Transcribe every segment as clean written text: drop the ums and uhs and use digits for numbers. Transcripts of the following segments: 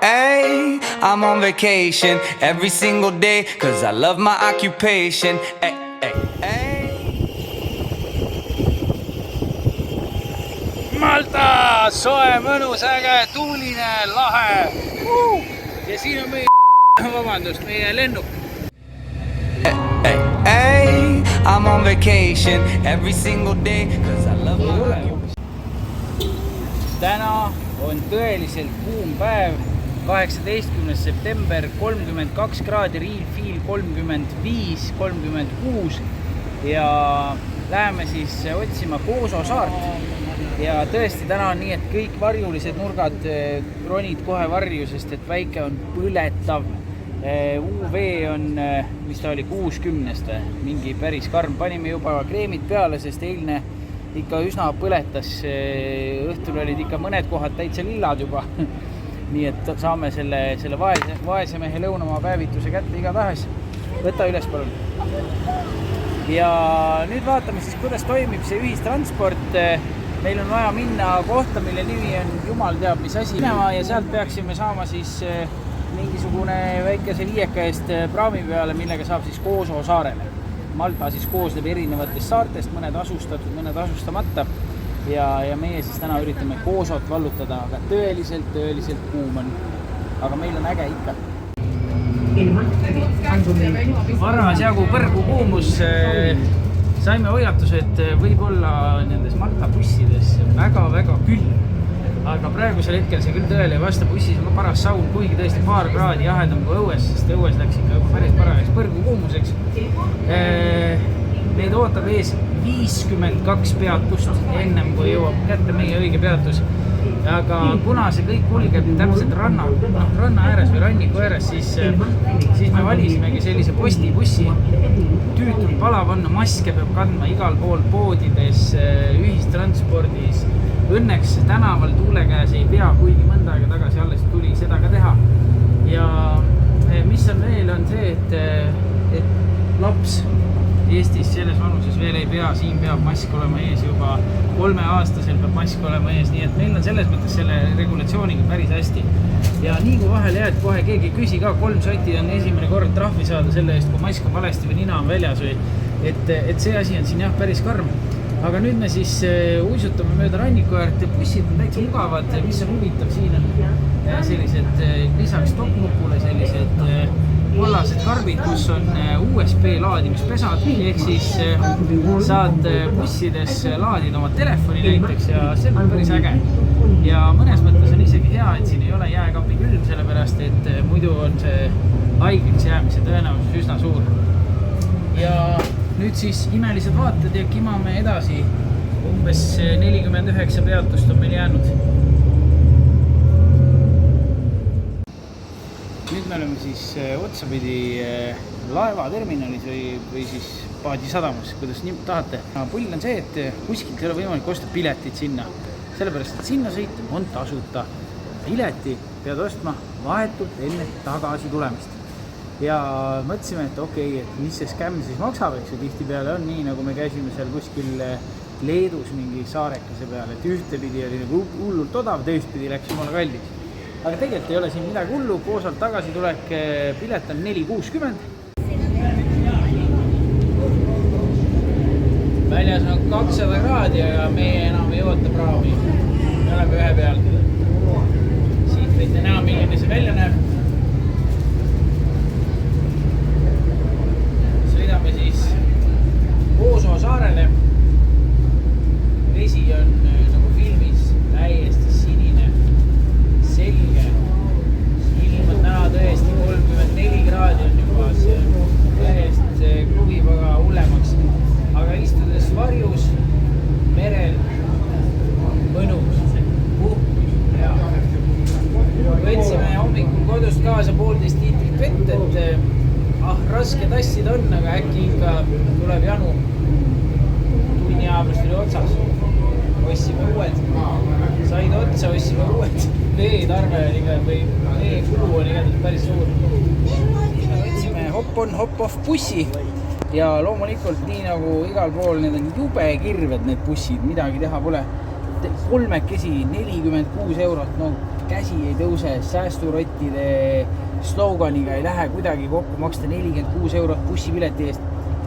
ay, I'm on vacation every single day, cause I love my occupation. Ay, ay, ay. Malta, soe, mõnus, äge, tuuline, lahe. Ja siin on meie vabandust, meie lennuk. Ay, ay, I'm on vacation every single day, cause I love my occupation. Täna on tõeliselt kuum päev, 18. september, 32 kraadi, real feel 35, 36 ja läheme siis otsima Kooso saart. Ja tõesti täna on nii, et kõik varjulised nurgad ronid kohe varju, sest et väike on põletav. UV on, mis ta oli, 60, mingi päris karm. Panime juba kreemid peale, sest eilne ikka üsna põletas. Õhtul olid ikka mõned kohad täitsa lillad juba. Nii et saame selle vaese mehe lõunamaa päevituse kätte iga tahes. Võta üles, palun. Ja nüüd vaatame siis, kuidas toimib see ühistransport. Meil on vaja minna kohta, mille nimi on jumal teab mis asi. Ja sealt peaksime saama siis mingisugune väikese viieka eest praami peale, millega saab siis Kooso saarele. Malta siis koosneb erinevatest saartest, mõned asustatud, mõned asustamata. Ja meie siis täna üritame Koosot vallutada, aga tõeliselt kuum on. Aga meil on äge ikka. Varas jagu põrgu kuumus. Saime hoiatuse, et võib-olla nendes Malta bussides väga külm. Aga praegusel hetkel see küll tõele ei vasta, bussis on ka paras saun, kuigi tõesti paar kraadi jahedam kui õues, sest õues läks ikka juba päris parajaks põrgu kuumuseks. Meid ootab ees 52 peatust ennem, kui jõuab kätte meie õige peatus. Aga kuna see kõik kulgeb täpselt ranna ääres või ranniku ääres, siis me valisimegi sellise postibussi. Tüütult palav on, maske peab kandma igal pool poodides, ühistranspordis. Õnneks tänaval tuule käes ei pea, kuigi mõnda aega tagasi alles tuli seda ka teha. Ja mis on veel, on see, et laps Eestis selles vanuses veel ei pea, siin peab mask olema ees juba 3-aastasel peab mask olema ees, nii et meil on selles mõttes selle regulatsiooniga päris hästi. Ja nii kui vahel jääd, kohe keegi küsi ka, 3 sotti on esimene kord trahvi saada selle eest, kui mask on valesti või nina on väljas või et see asi on siin jah päris karm. Aga nüüd me siis uisutame mööda ranniku äärt ja bussid on täitsa mugavad, mis on huvitav, siin on sellised lisaks topnupule sellised kollased karbid, kus on USB laadimispesad, ehk siis saad bussides laadida oma telefoni näiteks ja see on päris äge. Ja mõnes mõttes on isegi hea, et siin ei ole jääkapi külm, sellepärast et muidu on see haigeks jäämise tõenäosus üsna suur. Ja nüüd siis imelised vaated ja kimame edasi. Umbes 49 peatust on meil jäänud. Nüüd me oleme siis otsapidi laevaterminalis või siis paadisadamas, kuidas nii tahate. Pull on see, et kuskilt ei ole võimalik osta piletit sinna, sellepärast et sinna sõit on tasuta. Pileti pead ostma vahetult enne tagasi tulemist. Ja mõtlesime, et okei, et mis see skämm siis maksab, eks ju tihti peale on nii, nagu me käisime seal kuskil Leedus mingi saarekese peale, et ühtepidi oli nagu hullult odav, teistpidi läks jumala kallis. Aga tegelikult ei ole siin midagi hullu, Koosolt tagasi tulek pilet on 4,60. Väljas on 200 kraadi, aga meie enam ei oota praami. Me oleme ühe peal. Siit võite näha, milline see välja näeb. Sõidame siis Kooso saarele. Vesi on nagu filmis täiesti sinine. Selge. Ilm on täna tõesti 34 kraadi on juba, see on täiest kruvib aga hullemaks. Aga istudes varjus, merel, mõnus, Võtsime hommikul kodust kaasa 1,5 liitrit vett, et raske tassida on, aga äkki ikka tuleb janu. Tunni ajapärast oli otsas. Ossime uued. Said otsa, ossime uued. Veetarve on iga, või veekulu on igatahes päris suur. Võtsime hop-on, hop-off bussi ja loomulikult nii nagu igal pool need on jube kirved need bussid, midagi teha pole. kolmekesi 46 €, no käsi ei tõuse, säästurottide sloganiga ei lähe kuidagi kokku maksta 46 € bussipileti eest.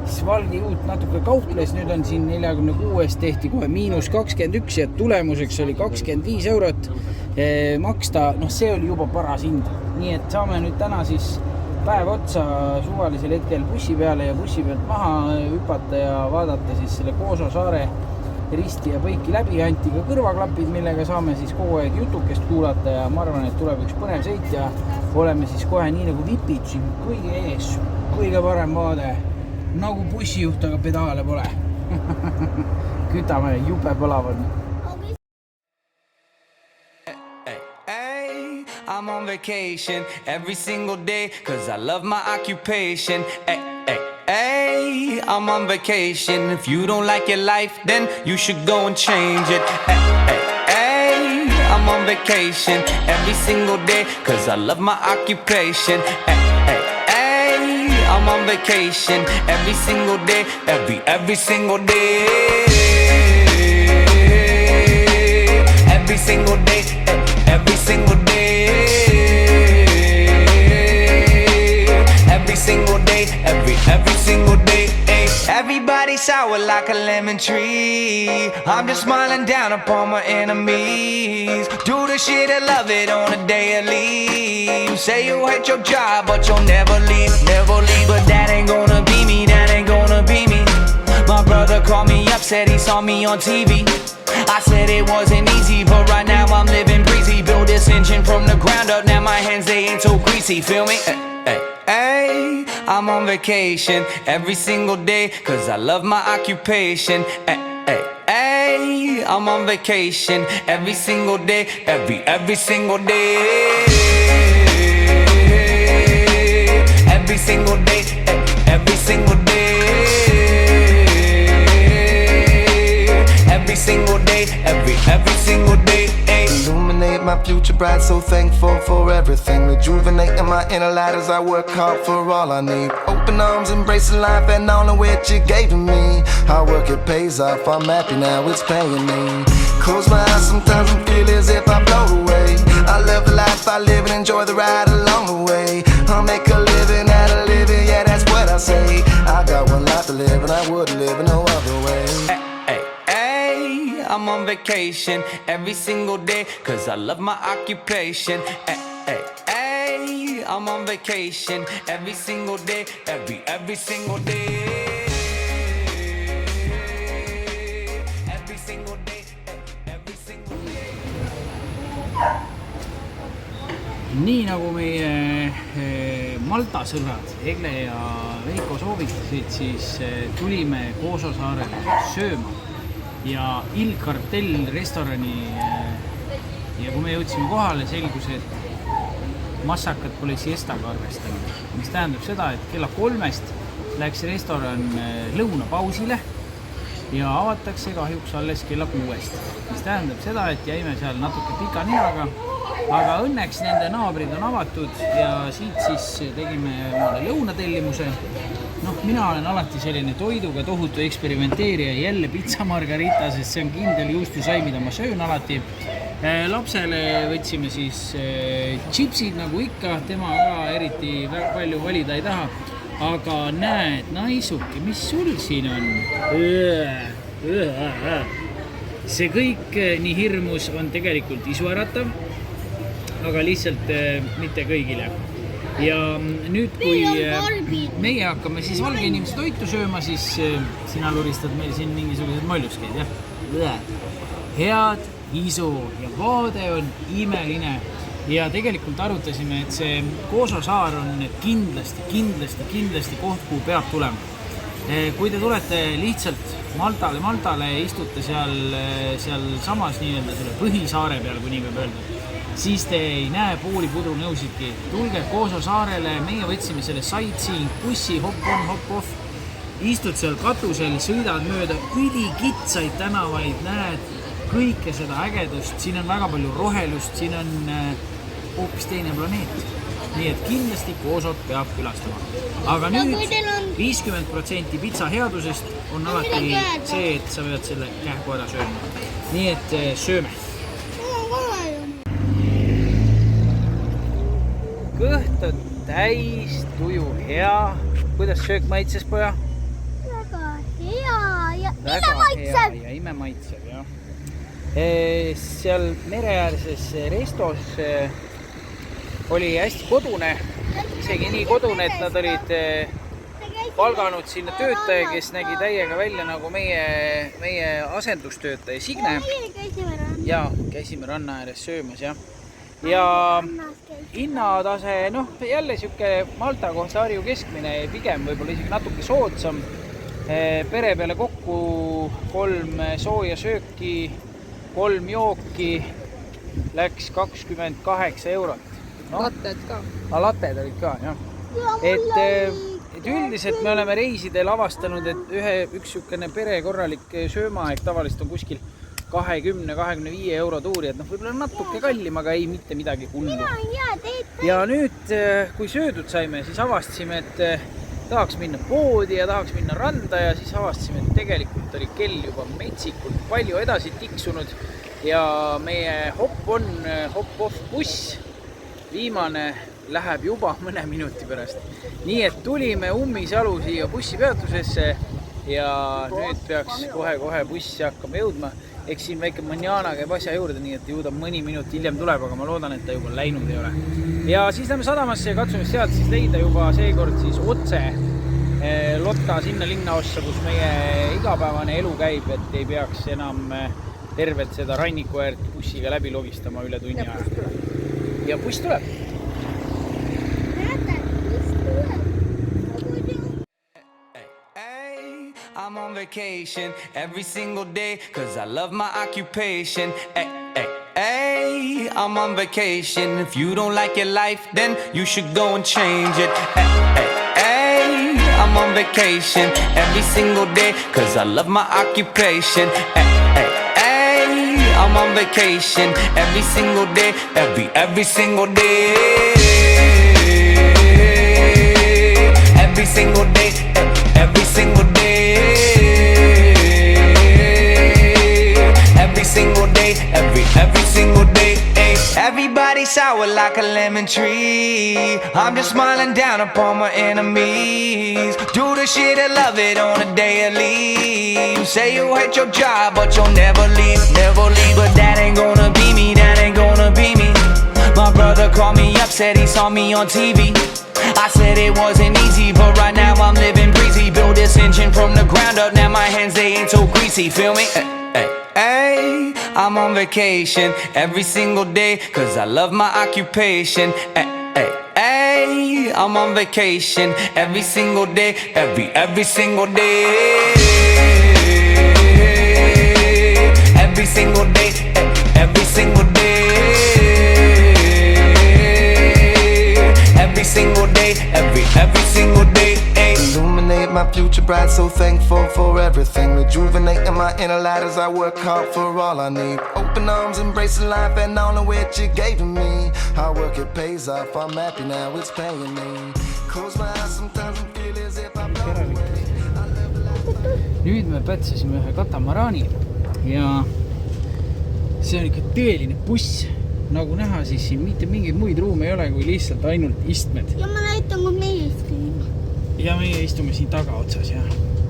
Siis Valge Juut natuke kauples, nüüd on siin 46 tehti kohe -21 ja tulemuseks oli 25 € maksta, noh see oli juba paras hind. Nii et saame nüüd täna siis päev otsa suvalisel hetkel bussi peale ja bussi pealt maha hüpata ja vaadata siis selle Kooso saare risti ja põiki läbi. Anti ka kõrvaklapid, millega saame siis kogu aeg jutukest kuulata ja ma arvan, et tuleb üks põnev sõit ja oleme siis kohe nii nagu vipid siin kõige ees, kõige parem vaade, nagu bussijuht, aga pedaale pole. Kütame, jube põlavad. I'm on vacation every single day cause I love my occupation. Hey, I'm on vacation. If you don't like your life, then you should go and change it. Hey, I'm on vacation every single day cause I love my occupation. Hey, I'm on vacation every single day, every single day. Every single day, every single day. Every single day, every single day. Everybody sour like a lemon tree. I'm just smiling down upon my enemies. Do the shit and love it on a daily. You say you hate your job, but you'll never leave, never leave. But that ain't gonna be me, that ain't gonna be me. My brother called me up, said he saw me on TV. I said it wasn't easy, but right now I'm living breezy. Build this engine from the ground up, now my hands, they ain't so greasy, feel me? Hey, I'm on vacation every single day cause I love my occupation. Hey, I'm on vacation every single day, every single day. Every single day, every single day. Every single day, every single day. Illuminate my future bright, so thankful for everything. Rejuvenating my inner light as I work hard for all I need. Open arms, embracing life and all of which you gave to me. Hard work, it pays off, I'm happy now, it's paying me. Close my eyes sometimes and feel as if I blow away. I love the life I live and enjoy the ride along the way. I'll make a living out of living, yeah that's what I say. I got one life to live and I wouldn't live in no other way. I'm on vacation every single day cause I love my occupation. Hey, I'm on vacation every single day, every single day. Every single day, every single day. Nii nagu meie Malta sõbrad Egle ja Veiko soovitasid, siis tulime Kooso saarele sööma ja Il Cartel restorani ja kui me jõudsime kohale, selgus, et massakad pole siestaga arvestanud, mis tähendab seda, et kella 3-st läks restoran lõunapausile ja avatakse kahjuks alles kella 6-st, mis tähendab seda, et jäime seal natuke pika ninaga, aga õnneks nende naabrid on avatud ja siit siis tegime lõunatellimuse. Noh, mina olen alati selline toiduga tohutu eksperimenteerija, jälle pizza margarita, sest see on kindel juustusai, mida ma söön alati. Lapsele võtsime siis chipsid nagu ikka, tema ka eriti väga palju valida ei taha. Aga näed, naisuke, mis sul siin on? See kõik nii hirmus on tegelikult isuäratav, aga lihtsalt mitte kõigile. Ja nüüd, kui meie hakkame siis valge inimese toitu sööma, siis sina luristad meil siin mingisugused molluskeid, jah? Head isu ja vaade on imeline ja tegelikult arutasime, et see Kooso saar on kindlasti koht, kuhu peab tulema. Kui te tulete lihtsalt Maltale, istute seal samas nii-öelda selle põhisaare peal, kui nii võib öelda, siis te ei näe pooli pudrunõusidki. Tulge Kooso saarele, meie võtsime selle sightseeing bussi, hop on, hop off. Istud seal katusel, sõidad mööda ülikitsaid tänavaid, näed kõike seda ägedust. Siin on väga palju rohelust, siin on hoopis teine planeet. nii et kindlasti Koosot peab külastama. Aga nüüd 50% pitsa headusest on alati see, et sa pead selle kähku ära sööma. Nii et sööme. Kõht on täis, tuju hea. Kuidas söök maitses, poja? Väga hea ja imemaitsev. Ja imemaitsev, jah. Seal mereäärses restos oli hästi kodune. Isegi nii kodune, et nad olid palganud sinna töötaja, kes nägi täiega välja nagu meie asendustöötaja Signe. Ja käisime ranna ääres söömas, jah. Ja hinnatase, jälle siuke Malta kohta Harju keskmine, pigem võib-olla isegi natuke soodsam. Pere peale kokku 3 sooja sööki, 3 jooki, läks 28 eurot. Latted ka. Latted olid ka, jah. Et üldiselt me oleme reisidel avastanud, et üks sükene pere korralik söömaaeg tavaliselt on kuskil 20-25 euro tuuri, et võib-olla natuke kallim, aga ei mitte midagi hullu. Ja nüüd, kui söödud saime, siis avastasime, et tahaks minna poodi ja tahaks minna randa ja siis avastasime, et tegelikult oli kell juba metsikult palju edasi tiksunud ja meie hop-off buss, viimane läheb juba mõne minuti pärast. Nii et tulime ummisjalu siia bussipeatusesse ja nüüd peaks kohe bussi hakkama jõudma. Eks siin väike manjana käib asja juurde, nii et jõuda mõni minut hiljem tuleb, aga ma loodan, et ta juba läinud ei ole. Ja siis lähme sadamasse ja katsume sealt siis leida juba seekord siis otse Lotta sinna linnaossa, kus meie igapäevane elu käib, et ei peaks enam tervet seda ranniku äärt bussiga läbi logistama üle tunni aja. Ja buss tuleb. I'm on vacation every single day cause I love my occupation. Hey, I'm on vacation. If you don't like your life, then you should go and change it. Hey, I'm on vacation every single day cause I love my occupation. Hey, I'm on vacation every single day, every single day. Every single day, every single day. Every single day, every single day. Everybody sour like a lemon tree. I'm just smiling down upon my enemies. Do the shit and love it on a daily. You say you hate your job, but you'll never leave. But that ain't gonna be me, that ain't gonna be me. My brother called me up, said he saw me on TV. I said it wasn't easy, but right now I'm living breezy. Build this engine from the ground up, now my hands, they ain't so greasy, feel me? Hey, I'm on vacation every single day cause I love my occupation. Hey, I'm on vacation every single day, every single day. Every single day, every single day. Every single day, every single day. Illuminate my future bright, so thankful for everything. Rejuvenating my inner light as I work hard for all I need. Open arms, embracing life and all of which you gave to me. Hard work, it pays off, I'm happy now, it's paying me. Close my eyes sometimes and feel as if I'm Nüüd me pätsasime ühe katamaraani ja see on ikka tõeline buss. Nagu näha, siis siin mitte mingeid muid ruume ei ole, kui lihtsalt ainult istmed. Ja ma näitan, kui meie istume. Ja meie istume siin taga otsas, jah.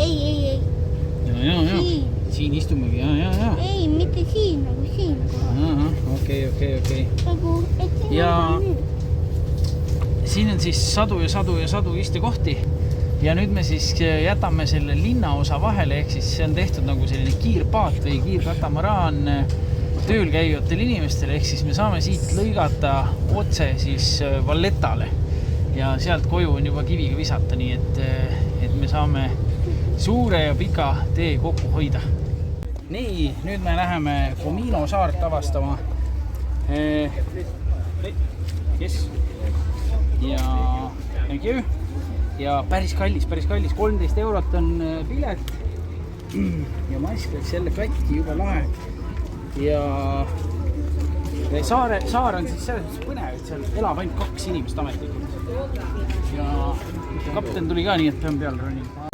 Ei. Ja. Siin istumegi, ja. Ei, mitte siin, nagu siin. Okei. Nagu, et siin ja on nüüd. siin on siis sadu istekohti. Ja nüüd me siis jätame selle linnaosa vahele, ehk siis see on tehtud nagu selline kiirpaat või kiirkatamaraan tööl käivatele inimestele, ehk siis me saame siit lõigata otse siis Vallettale ja sealt koju on juba kiviga visata, nii et me saame suure ja pika tee kokku hoida. Nii, nüüd me läheme Comino saart avastama. Yes. Ja thank you. Ja päris kallis, 13 eurot on pilet ja mask läks jälle katki, juba lahe. Ja Saar on siis selles mõttes põnev, et seal elab ainult 2 inimest ametlikult. Ja kapten tuli ka nii, et pean peal ronima.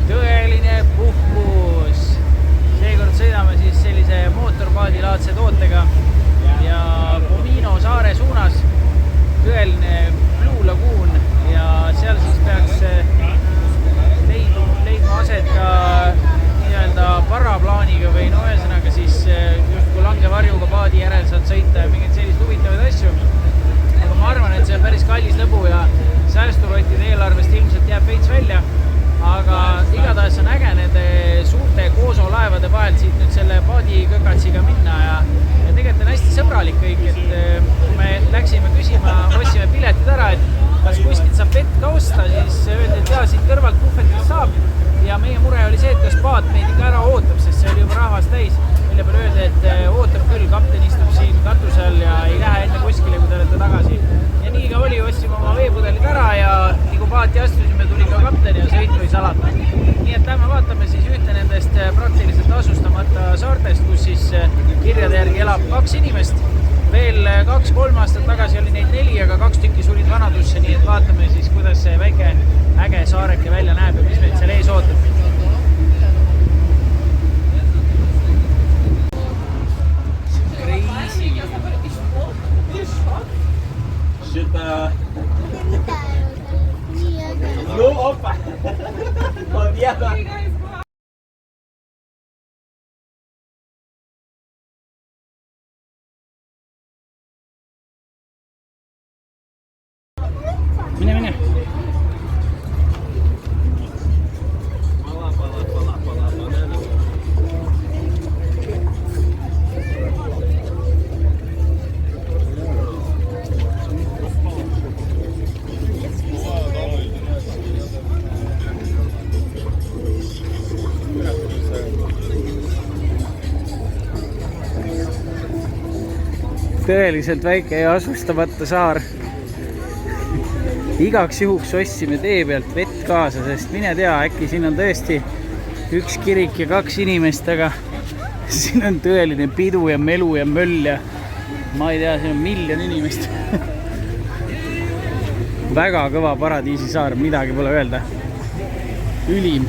Tõeline puhkus. Seekord sõidame siis sellise mootorpaadilaadse tootega ja Pomino saare suunas. Tõeline Blue Lagoon ja seal siis peaks leidma aset ka nii-öelda paraplaaniga või no ühesõnaga siis justkui langevarjuga paadi järel saad sõita ja mingeid selliseid huvitavaid asju. Aga ma arvan, et see on päris kallis lõbu ja säästurottide eelarvest ilmselt jääb veits välja. Aga igatahes on äge nende suurte koosolaevade vahel siit nüüd selle paadikökatsiga minna ja tegelikult on hästi sõbralik kõik, et kui me läksime küsima, ostsime piletid ära, et kas kuskilt saab vett ka osta, siis öeldi, et jaa, siit kõrvalt puhvetist saab ja meie mure oli see, et kas paat meid ikka ära ootab, sest see oli juba rahvast täis, mille peale öeldi, et ootab küll, kapten istub siin katuse all ja ei lähe enne kuskile, kui te olete tagasi. Ja nii ka oli, ostsime oma veepudelid ära ja nii kui paati astusime, tuli ka kapten ja sõit või salata. Nii et lähme vaatame siis ühte nendest praktiliselt asustamata saartest, kus siis kirjade järgi elab 2 inimest. Veel 2-3 aastat tagasi oli neid 4, aga 2 tükki sulid vanadusse, nii et vaatame siis, kuidas see väike äge saareke välja näeb ja mis meid seal ees ootab. Crazy! Что-то... Nii äge. Ну, опа! Победа! Mine! Tõeliselt väike ja asustamata saar. Igaks juhuks ostsime tee pealt vett kaasa, sest mine tea, äkki siin on tõesti 1 kirik ja 2 inimest, aga siin on tõeline pidu ja melu ja möll ja ma ei tea, siin on 1 000 000 inimest. Väga kõva paradiisisaar, midagi pole öelda. Ülim.